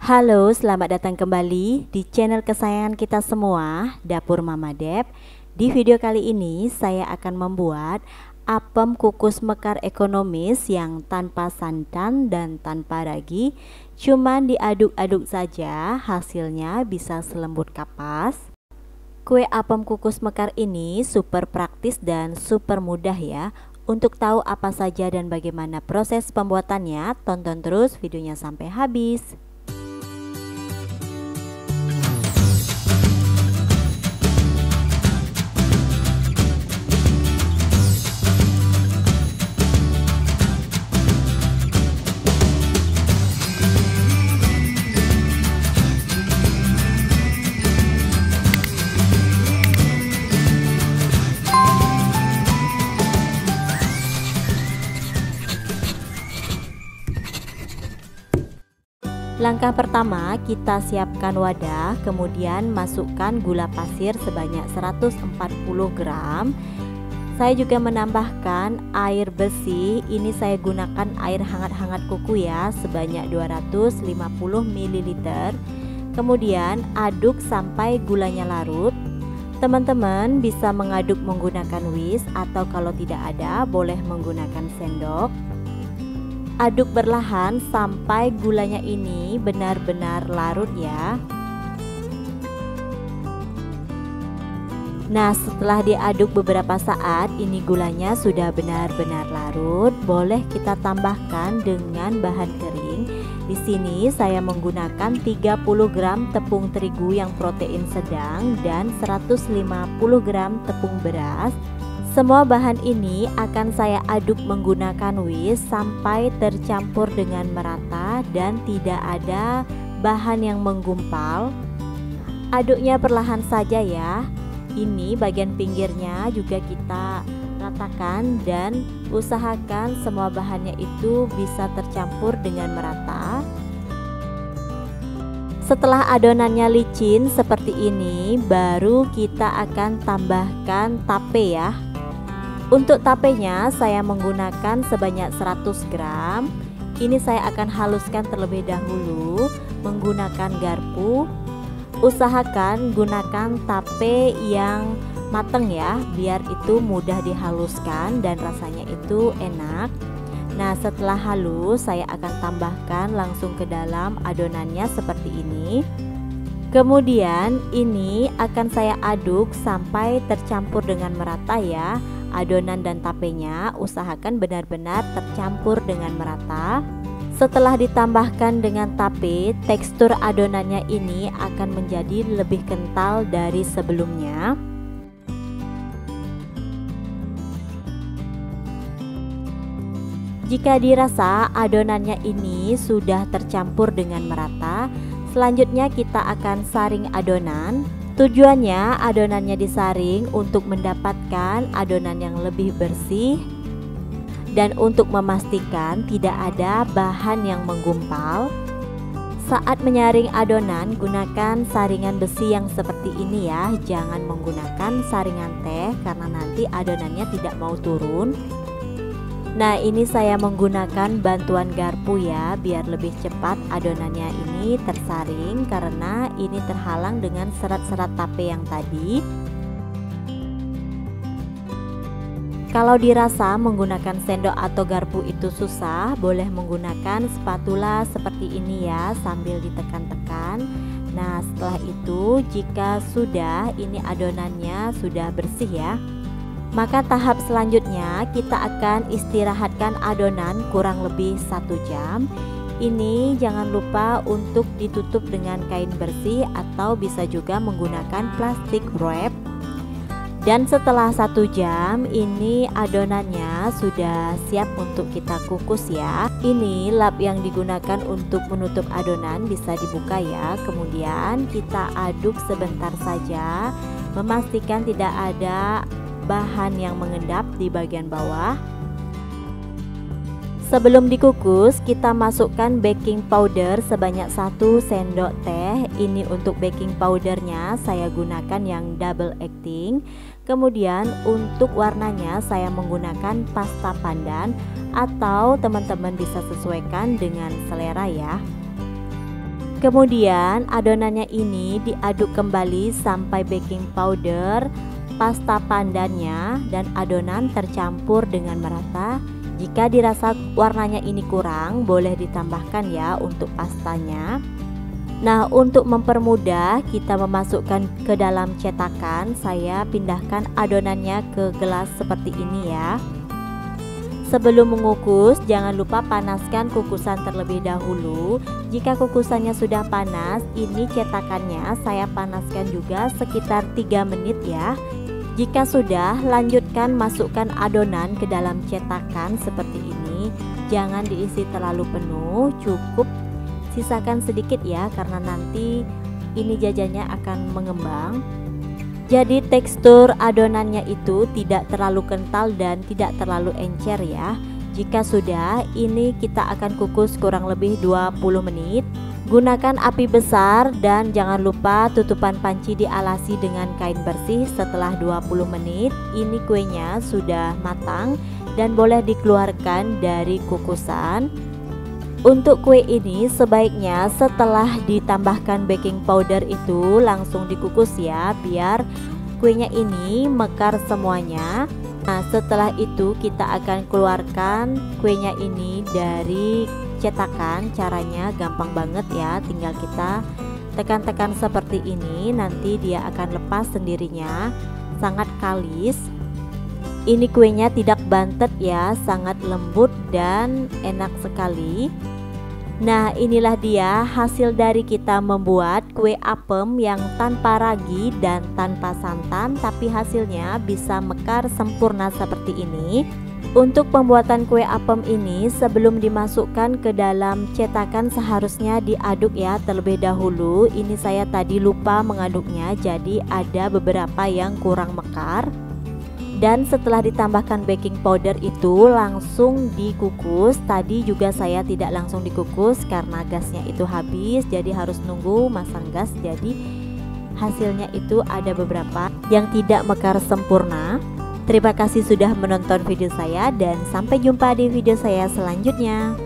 Halo, selamat datang kembali di channel kesayangan kita semua, Dapur Mama Dep. Di video kali ini saya akan membuat apem kukus mekar ekonomis yang tanpa santan dan tanpa ragi. Cuman diaduk-aduk saja, hasilnya bisa selembut kapas. Kue apem kukus mekar ini super praktis dan super mudah ya. Untuk tahu apa saja dan bagaimana proses pembuatannya, tonton terus videonya sampai habis. Langkah pertama, kita siapkan wadah, kemudian masukkan gula pasir sebanyak 140 gram. Saya juga menambahkan air bersih. Ini saya gunakan air hangat-hangat kuku ya, sebanyak 250 ml. Kemudian aduk sampai gulanya larut. Teman-teman bisa mengaduk menggunakan whisk atau kalau tidak ada boleh menggunakan sendok. Aduk berlahan sampai gulanya ini benar-benar larut ya. Nah, setelah diaduk beberapa saat, ini gulanya sudah benar-benar larut. Boleh kita tambahkan dengan bahan kering. Di sini saya menggunakan 30 gram tepung terigu yang protein sedang dan 150 gram tepung beras. Semua bahan ini akan saya aduk menggunakan whisk sampai tercampur dengan merata dan tidak ada bahan yang menggumpal. Aduknya perlahan saja ya. Ini bagian pinggirnya juga kita ratakan dan usahakan semua bahannya itu bisa tercampur dengan merata. Setelah adonannya licin seperti ini, baru kita akan tambahkan tape ya. Untuk tapenya saya menggunakan sebanyak 100 gram. Ini saya akan haluskan terlebih dahulu menggunakan garpu. Usahakan gunakan tape yang mateng ya, biar itu mudah dihaluskan dan rasanya itu enak. Nah, setelah halus saya akan tambahkan langsung ke dalam adonannya seperti ini. Kemudian ini akan saya aduk sampai tercampur dengan merata ya. Adonan dan tapenya usahakan benar-benar tercampur dengan merata. Setelah ditambahkan dengan tape, tekstur adonannya ini akan menjadi lebih kental dari sebelumnya. Jika dirasa adonannya ini sudah tercampur dengan merata, selanjutnya kita akan saring adonan. Tujuannya adonannya disaring untuk mendapatkan adonan yang lebih bersih dan untuk memastikan tidak ada bahan yang menggumpal. Saat menyaring adonan, gunakan saringan besi yang seperti ini ya. Jangan menggunakan saringan teh karena nanti adonannya tidak mau turun. Nah, ini saya menggunakan bantuan garpu ya, biar lebih cepat adonannya ini tersaring karena ini terhalang dengan serat-serat tape yang tadi. Kalau dirasa menggunakan sendok atau garpu itu susah, boleh menggunakan spatula seperti ini ya, sambil ditekan-tekan. Nah, setelah itu jika sudah ini adonannya sudah bersih ya, maka tahap selanjutnya kita akan istirahatkan adonan kurang lebih 1 jam. Ini jangan lupa untuk ditutup dengan kain bersih atau bisa juga menggunakan plastik wrap. Dan setelah 1 jam ini adonannya sudah siap untuk kita kukus ya. Ini lap yang digunakan untuk menutup adonan bisa dibuka ya. Kemudian kita aduk sebentar saja, memastikan tidak ada bahan yang mengendap di bagian bawah. Sebelum dikukus, kita masukkan baking powder sebanyak 1 sendok teh. Ini untuk baking powdernya saya gunakan yang double acting. Kemudian untuk warnanya saya menggunakan pasta pandan atau teman-teman bisa sesuaikan dengan selera ya. Kemudian adonannya ini diaduk kembali sampai baking powder, pasta pandannya, dan adonan tercampur dengan merata. Jika dirasa warnanya ini kurang, boleh ditambahkan ya untuk pastanya. Nah, untuk mempermudah kita memasukkan ke dalam cetakan, saya pindahkan adonannya ke gelas seperti ini ya. Sebelum mengukus, jangan lupa panaskan kukusan terlebih dahulu. Jika kukusannya sudah panas, ini cetakannya saya panaskan juga sekitar 3 menit ya. Jika sudah, lanjutkan masukkan adonan ke dalam cetakan seperti ini. Jangan diisi terlalu penuh, cukup sisakan sedikit ya, karena nanti ini jajannya akan mengembang. Jadi tekstur adonannya itu tidak terlalu kental dan tidak terlalu encer ya. Jika sudah, ini kita akan kukus kurang lebih 20 menit. Gunakan api besar dan jangan lupa tutupan panci dialasi dengan kain bersih. Setelah 20 menit, ini kuenya sudah matang dan boleh dikeluarkan dari kukusan. Untuk kue ini sebaiknya setelah ditambahkan baking powder itu langsung dikukus ya, biar kuenya ini mekar semuanya. Nah, setelah itu kita akan keluarkan kuenya ini dari cetakan. Caranya gampang banget ya, tinggal kita tekan-tekan seperti ini, nanti dia akan lepas sendirinya. Sangat kalis. Ini kuenya tidak bantet ya, sangat lembut dan enak sekali. Nah, inilah dia hasil dari kita membuat kue apem yang tanpa ragi dan tanpa santan, tapi hasilnya bisa mekar sempurna seperti ini. Untuk pembuatan kue apem ini, sebelum dimasukkan ke dalam cetakan seharusnya diaduk ya terlebih dahulu. Ini saya tadi lupa mengaduknya, jadi ada beberapa yang kurang mekar. Dan setelah ditambahkan baking powder itu langsung dikukus. Tadi juga saya tidak langsung dikukus karena gasnya itu habis, jadi harus nunggu masang gas. Jadi hasilnya itu ada beberapa yang tidak mekar sempurna. Terima kasih sudah menonton video saya dan sampai jumpa di video saya selanjutnya.